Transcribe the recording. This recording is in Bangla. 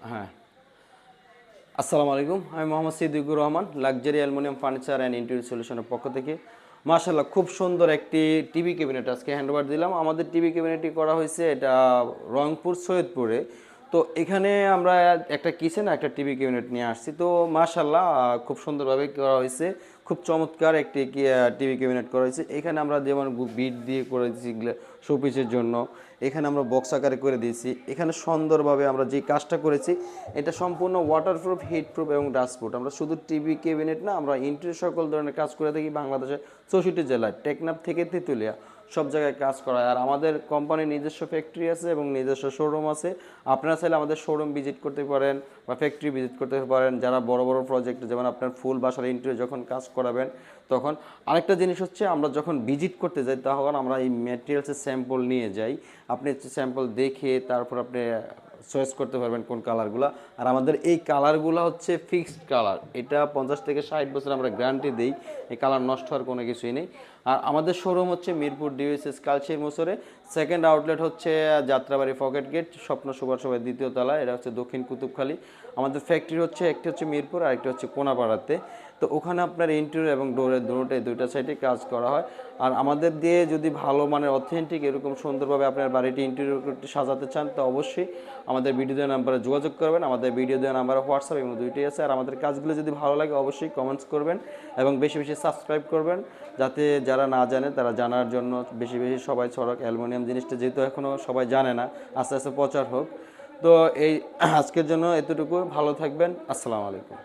হ্যাঁ, আসসালামু আলাইকুম। আমি Mohammad Siddiqur Rahman, luxury aluminium furniture and interior সলিউশনের পক্ষ থেকে। মাশাআল্লাহ, খুব সুন্দর একটি টিভি ক্যাবিনেট আজকে হ্যান্ডওভার দিলাম। আমাদের টিভি ক্যাবিনেটটি করা হয়েছে এটা রংপুর সৈয়দপুরে। তো এখানে আমরা একটা কিচেন একটা টিভি ক্যাবিনেট নিয়ে আসছি। তো মাশাআল্লাহ, খুব সুন্দরভাবে করা হয়েছে। খুব চমৎকার একটি টিভি ক্যাবিনেট করা হয়েছে। এখানে আমরা যেমন বিট দিয়ে করে দিয়েছি শোপিসের জন্য, এখানে আমরা বক্স আকারে করে দিয়েছি। এখানে সুন্দরভাবে আমরা যে কাজটা করেছি এটা সম্পূর্ণ ওয়াটারপ্রুফ, হিটপ্রুফ এবং ডাস্টপ্রুফ। আমরা শুধু টিভি ক্যাবিনেট না, আমরা ইন্টেরিয়র সকল ধরনের কাজ করে থাকি বাংলাদেশের 64 জেলায়, টেকনাফ থেকে তেঁতুলিয়া সব জায়গায় কাজ করা হয়। আর আমাদের কোম্পানির নিজস্ব ফ্যাক্টরি আছে এবং নিজস্ব শোরুম আছে। আপনারা চাইলে আমাদের শোরুম ভিজিট করতে পারেন বা ফ্যাক্টরি ভিজিট করতে পারেন। যারা বড় বড় প্রজেক্ট, যেমন আপনার ফুল বাসার ইন্টেরিয়র যখন কাজ করাবেন তখন। আরেকটা জিনিস হচ্ছে, আমরা যখন ভিজিট করতে যাই তখন আমরা এই ম্যাটেরিয়ালসের স্যাম্পল নিয়ে যাই। আপনি স্যাম্পল দেখে তারপর আপনি চয়েস করতে পারবেন কোন কালারগুলো। আর আমাদের এই কালারগুলো হচ্ছে ফিক্সড কালার, এটা 50 থেকে 60 বছর আমরা গ্যারান্টি দিই। এই কালার নষ্ট হওয়ার কোনো কিছুই নেই। আর আমাদের শোরুম হচ্ছে মিরপুর ডিওএসএস কালচির মোসরে। সেকেন্ড আউটলেট হচ্ছে যাত্রাবাড়ি পকেট গেট, স্বপ্ন সুপার সবাই দ্বিতীয় তলা, এটা হচ্ছে দক্ষিণ কুতুবখালী। আমাদের ফ্যাক্টরি হচ্ছে, একটি হচ্ছে মিরপুর আর একটি হচ্ছে কোনাপাড়াতে। তো ওখানে আপনার ইন্টেরিয়র এবং ডোরের দুইটা সাইডে কাজ করা হয়। আর আমাদের দিয়ে যদি ভালো মানের অথেন্টিক এরকম সুন্দরভাবে আপনার বাড়িটি ইন্টেরিয়র সাজাতে চান, তো অবশ্যই আমাদের ভিডিও দেওয়া নাম্বারে যোগাযোগ করবেন। আমাদের ভিডিও দেওয়া নাম্বার হোয়াটসঅ্যাপ এবং দুইটাই আছে। আর আমাদের কাজগুলো যদি ভালো লাগে অবশ্যই কমেন্টস করবেন এবং বেশি বেশি সাবস্ক্রাইব করবেন, যাতে যারা না জানে তারা জানার জন্য বেশি বেশি সবাই ছড়াক। অ্যালুমিনিয়াম জিনিসটা যেহেতু এখনও সবাই জানে না, আস্তে আস্তে প্রচার হোক। তো এই আজকের জন্য এতটুকু, ভালো থাকবেন। আসসালামু আলাইকুম।